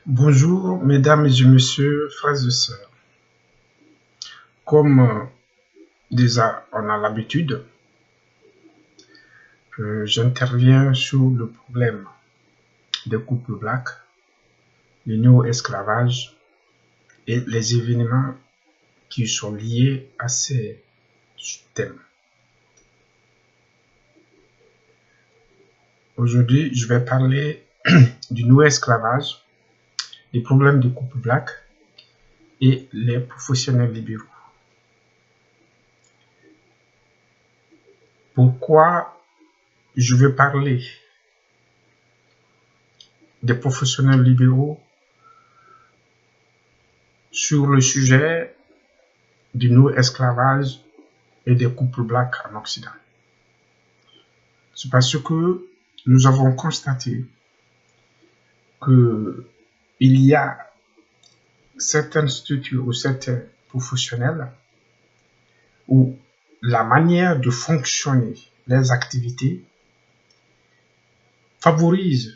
Bonjour, mesdames et messieurs, frères et sœurs. Comme déjà on a l'habitude, j'interviens sur le problème des couples blacks, le néo-esclavage et les événements qui sont liés à ces thèmes. Aujourd'hui, je vais parler du néo-esclavage, des problèmes des couples blacks et les professionnels libéraux. Pourquoi je vais parler des professionnels libéraux sur le sujet du néo-esclavage et des couples blacks en Occident? C'est parce que nous avons constaté qu'il y a certaines structures ou certains professionnels où la manière de fonctionner les activités favorise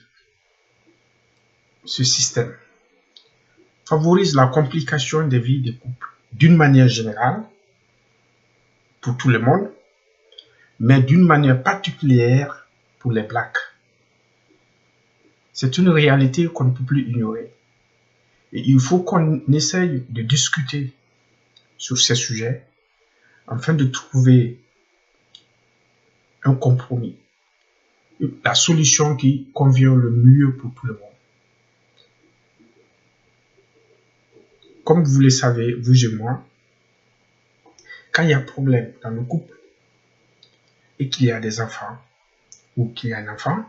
ce système, favorise la complication des vies des couples d'une manière générale pour tout le monde, mais d'une manière particulière pour les blacks. C'est une réalité qu'on ne peut plus ignorer. Et il faut qu'on essaye de discuter sur ces sujets afin de trouver un compromis, la solution qui convient le mieux pour tout le monde. Comme vous le savez, vous et moi, quand il y a un problème dans le couple et qu'il y a des enfants ou qu'il y a un enfant,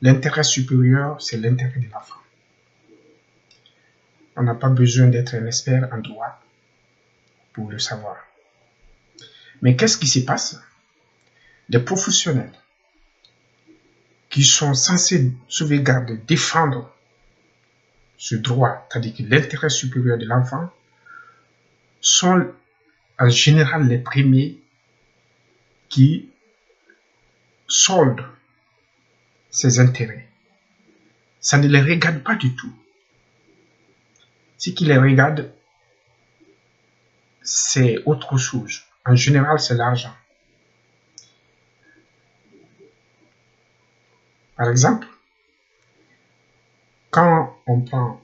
l'intérêt supérieur, c'est l'intérêt de l'enfant. On n'a pas besoin d'être un expert en droit pour le savoir. Mais qu'est-ce qui se passe? Des professionnels qui sont censés sauvegarder, défendre ce droit, c'est-à-dire que l'intérêt supérieur de l'enfant, sont en général les premiers qui soldent ces intérêts. Ça ne les regarde pas du tout. Ce qui les regarde, c'est autre chose. En général, c'est l'argent. Par exemple, quand on prend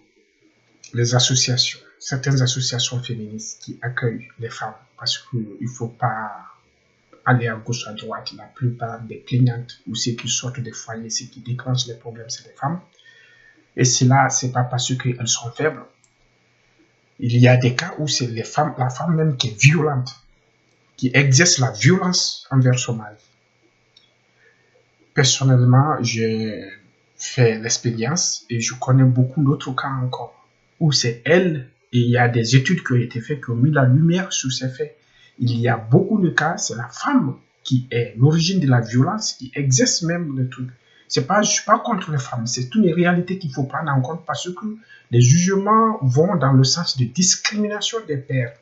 les associations, certaines associations féministes qui accueillent les femmes, parce qu'il ne faut pas aller à gauche, à droite, la plupart des plaignantes ou ceux qui sortent des foyers, ceux qui déclenchent les problèmes, c'est les femmes. Et cela, ce n'est pas parce qu'elles sont faibles. Il y a des cas où c'est la femme même qui est violente, qui exerce la violence envers son mari. Personnellement, j'ai fait l'expérience et je connais beaucoup d'autres cas encore, où c'est elle, et il y a des études qui ont été faites qui ont mis la lumière sur ces faits. Il y a beaucoup de cas, c'est la femme qui est l'origine de la violence, qui exerce même le truc. Je ne suis pas contre les femmes, c'est une réalité qu'il faut prendre en compte parce que les jugements vont dans le sens de discrimination des pères.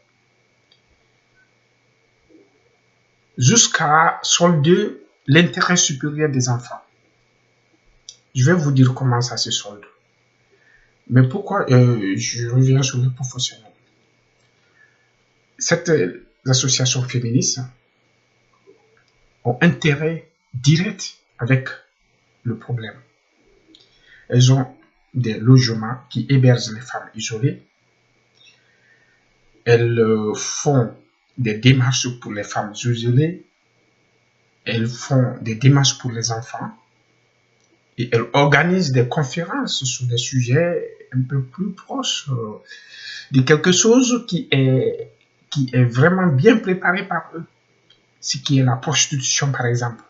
Jusqu'à solder l'intérêt supérieur des enfants. Je vais vous dire comment ça se solde. Mais pourquoi je reviens sur le professionnel. Cette association féministe ont intérêt direct avec le problème. Elles ont des logements qui hébergent les femmes isolées. Elles font des démarches pour les femmes isolées. Elles font des démarches pour les enfants. Et elles organisent des conférences sur des sujets un peu plus proches de quelque chose qui est vraiment bien préparé par eux. Ce qui est la prostitution, par exemple.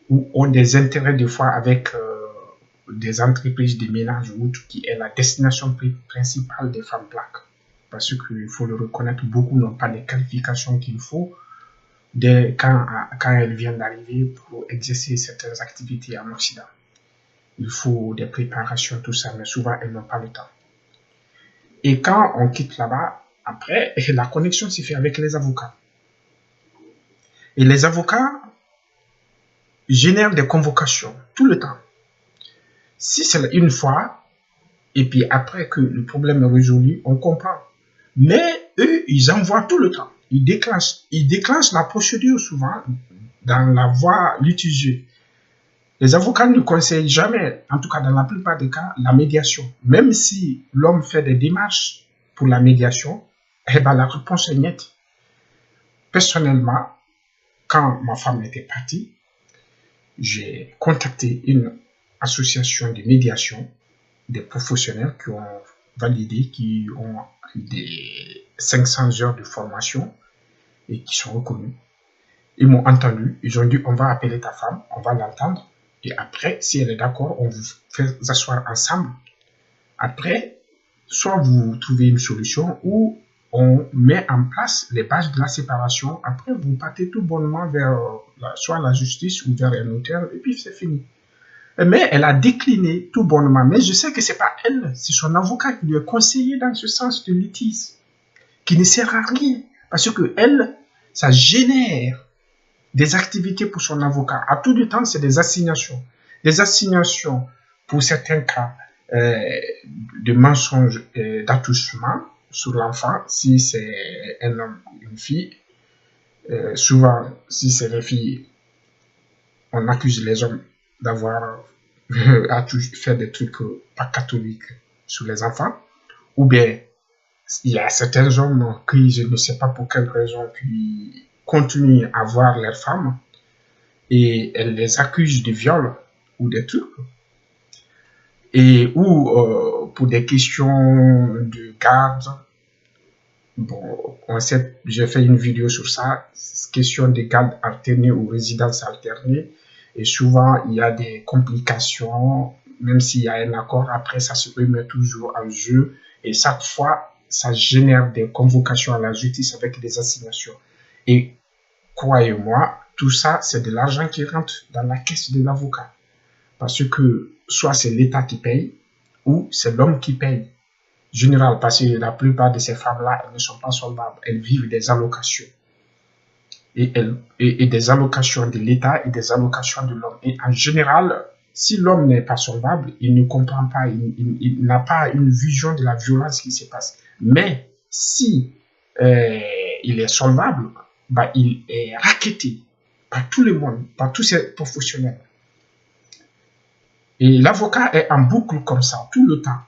Ou ont des intérêts des fois avec des entreprises de ménage ou autres, qui est la destination principale des femmes blacks. Parce qu'il faut le reconnaître, beaucoup n'ont pas les qualifications qu'il faut quand elles viennent d'arriver pour exercer certaines activités en Occident. Il faut des préparations, tout ça, mais souvent elles n'ont pas le temps. Et quand on quitte là-bas, après, la connexion se fait avec les avocats. Et les avocats, génèrent des convocations tout le temps. Si c'est une fois, et puis après que le problème est résolu, on comprend. Mais eux, ils envoient tout le temps. Ils déclenchent la procédure souvent dans la voie litigieux. Les avocats ne conseillent jamais, en tout cas dans la plupart des cas, la médiation. Même si l'homme fait des démarches pour la médiation, eh ben, la réponse est nette. Personnellement, quand ma femme était partie, j'ai contacté une association de médiation des professionnels qui ont validé, qui ont des 500 heures de formation et qui sont reconnus. Ils m'ont entendu, ils ont dit on va appeler ta femme, on va l'entendre et après, si elle est d'accord, on vous fait asseoir ensemble. Après, soit vous trouvez une solution ou on met en place les bases de la séparation. Après, vous partez tout bonnement vers soit la justice ou vers un notaire et puis c'est fini. Mais elle a décliné tout bonnement. Mais je sais que ce n'est pas elle, c'est son avocat qui lui a conseillé dans ce sens de litige, qui ne sert à rien. Parce que elle, ça génère des activités pour son avocat. À tout le temps, c'est des assignations. Des assignations pour certains cas de mensonges d'attouchement sur l'enfant, si c'est un homme ou une fille. Souvent, si c'est les filles, on accuse les hommes d'avoir fait des trucs pas catholiques sur les enfants. Ou bien, il y a certains hommes qui, je ne sais pas pour quelle raison, qui continuent à voir leurs femmes et elles les accusent de viol ou des trucs. Et ou pour des questions de garde. Bon, j'ai fait une vidéo sur ça, question de garde alternée ou résidence alternée. Et souvent, il y a des complications, même s'il y a un accord, après, ça se remet toujours en jeu. Et chaque fois, ça génère des convocations à la justice avec des assignations. Et croyez-moi, tout ça, c'est de l'argent qui rentre dans la caisse de l'avocat. Parce que soit c'est l'État qui paye, ou c'est l'homme qui paye. Général, parce que la plupart de ces femmes-là, elles ne sont pas solvables. Elles vivent des allocations. Et des allocations de l'État et des allocations de l'homme. Et en général, si l'homme n'est pas solvable, il ne comprend pas, il n'a pas une vision de la violence qui se passe. Mais si il est solvable, bah, il est racketté par tout le monde, par tous ces professionnels. Et l'avocat est en boucle comme ça, tout le temps.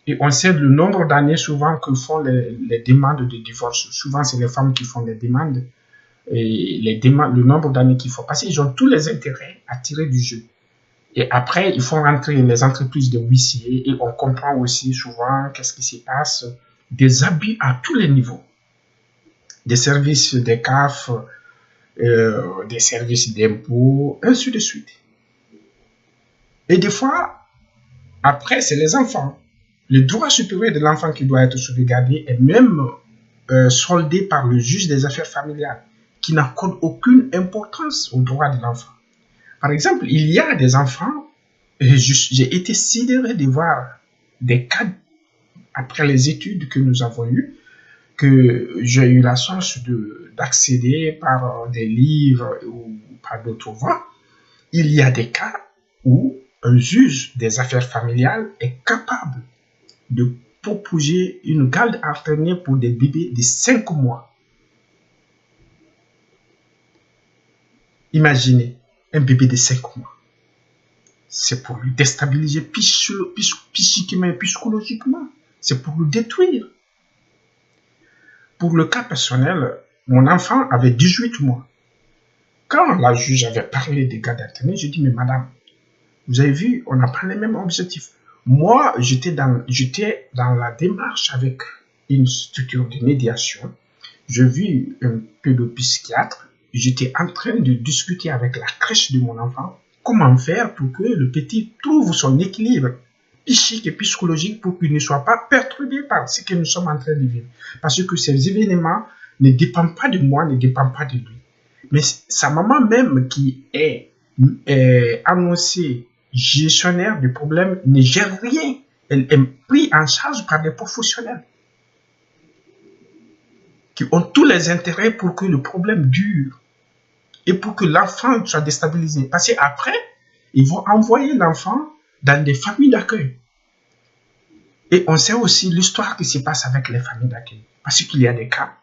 Et on sait le nombre d'années souvent que font les demandes de divorce. Souvent, c'est les femmes qui font les demandes. Et le nombre d'années qu'il faut passer, ils ont tous les intérêts à tirer du jeu. Et après, ils font rentrer les entreprises de huissiers et on comprend aussi souvent qu'est-ce qui se passe. Des abus à tous les niveaux. Des services des CAF, des services d'impôts, ainsi de suite. Et des fois, après, c'est les enfants. Le droit supérieur de l'enfant qui doit être sauvegardé est même soldé par le juge des affaires familiales, qui n'accorde aucune importance aux droits de l'enfant. Par exemple, il y a des enfants, et j'ai été sidéré de voir des cas après les études que nous avons eues, que j'ai eu la chance d'accéder par des livres ou par d'autres voies. Il y a des cas où un juge des affaires familiales est capable de proposer une garde alternée pour des bébés de 5 mois. Imaginez un bébé de 5 mois. C'est pour le déstabiliser psychiquement et psychologiquement. C'est pour le détruire. Pour le cas personnel, mon enfant avait 18 mois. Quand la juge avait parlé des gardes alternés, je dis, mais madame, vous avez vu, on n'a pas les mêmes objectifs. Moi, j'étais dans la démarche avec une structure de médiation. Je vis un pédopsychiatre. J'étais en train de discuter avec la crèche de mon enfant comment faire pour que le petit trouve son équilibre psychique et psychologique pour qu'il ne soit pas perturbé par ce que nous sommes en train de vivre. Parce que ces événements ne dépendent pas de moi, ne dépendent pas de lui. Mais sa maman même qui est annoncée gestionnaire du problème ne gère rien. Elle est prise en charge par des professionnels qui ont tous les intérêts pour que le problème dure. et pour que l'enfant soit déstabilisé. Parce qu'après, ils vont envoyer l'enfant dans des familles d'accueil. Et on sait aussi l'histoire qui se passe avec les familles d'accueil. Parce qu'il y a des cas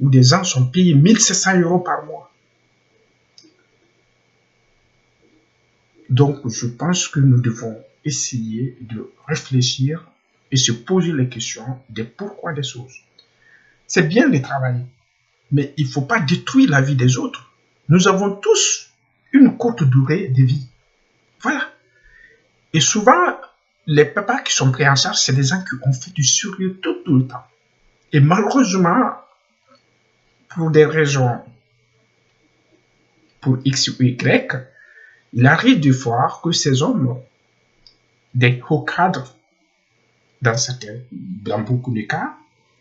où des gens sont payés 1700 € par mois. Donc, je pense que nous devons essayer de réfléchir et se poser les questions des pourquoi des choses. C'est bien de travailler, mais il ne faut pas détruire la vie des autres. Nous avons tous une courte durée de vie. Voilà. Et souvent, les papas qui sont pris en charge, c'est des gens qui ont fait du sérieux tout le temps. Et malheureusement, pour des raisons, pour X ou Y, il arrive de voir que ces hommes, des hauts cadres, dans beaucoup de cas,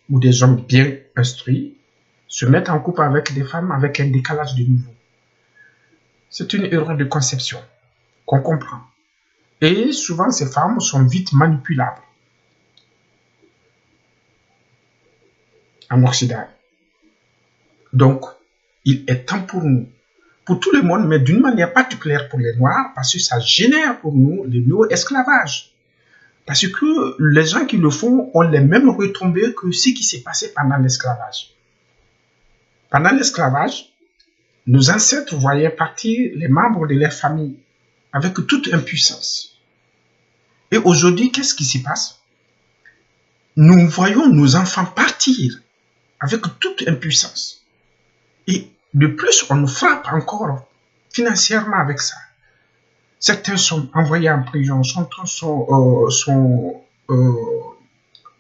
ou des hommes bien instruits, se mettent en couple avec des femmes avec un décalage de niveau. C'est une erreur de conception qu'on comprend. Et souvent, ces femmes sont vite manipulables en Occident. Donc, il est temps pour nous, pour tout le monde, mais d'une manière particulière pour les Noirs, parce que ça génère pour nous le néo-esclavage. Parce que les gens qui le font ont les mêmes retombées que ce qui s'est passé pendant l'esclavage. Pendant l'esclavage, nos ancêtres voyaient partir les membres de leur famille avec toute impuissance. Et aujourd'hui, qu'est-ce qui se passe? Nous voyons nos enfants partir avec toute impuissance. Et de plus, on nous frappe encore financièrement avec ça. Certains sont envoyés en prison,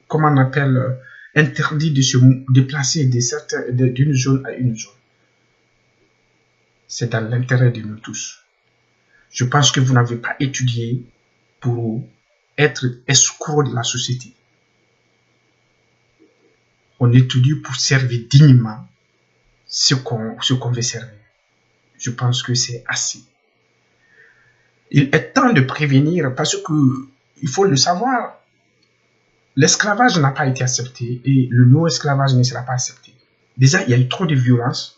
comment on appelle, interdits de se déplacer d'une zone à une zone. C'est dans l'intérêt de nous tous. Je pense que vous n'avez pas étudié pour être escroc de la société. On étudie pour servir dignement ce qu'on veut servir. Je pense que c'est assez. Il est temps de prévenir parce que, il faut le savoir, l'esclavage n'a pas été accepté et le néo-esclavage ne sera pas accepté. Déjà, il y a eu trop de violence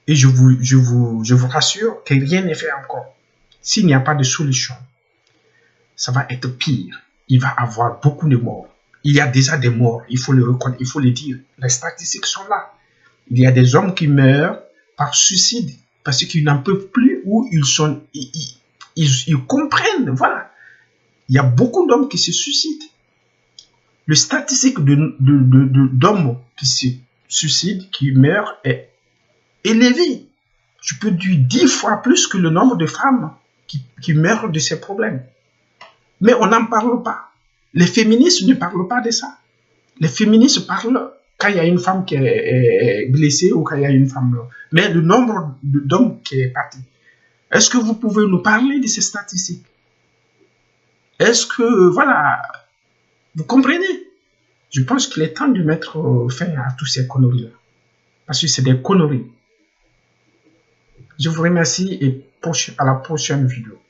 et je vous rassure que rien n'est fait encore. S'il n'y a pas de solution, ça va être pire. Il va y avoir beaucoup de morts. Il y a déjà des morts, il faut le reconnaître, il faut le dire. Les statistiques sont là. Il y a des hommes qui meurent par suicide parce qu'ils n'en peuvent plus ou ils comprennent, voilà. Il y a beaucoup d'hommes qui se suicident. Le statistique d'hommes qui se suicident, qui meurent, est élevé. Je peux dire 10 fois plus que le nombre de femmes qui meurent de ces problèmes. Mais on n'en parle pas. Les féministes ne parlent pas de ça. Les féministes parlent quand il y a une femme qui est blessée ou quand il y a une femme. Mais le nombre d'hommes qui est parti. Est-ce que vous pouvez nous parler de ces statistiques? Est-ce que, voilà, vous comprenez? Je pense qu'il est temps de mettre fin à toutes ces conneries-là. Parce que c'est des conneries. Je vous remercie et à la prochaine vidéo.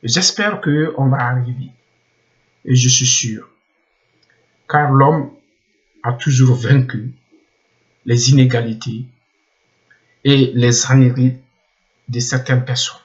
J'espère qu'on va arriver. Et je suis sûr. Car l'homme a toujours vaincu les inégalités et les âneries de certaines personnes.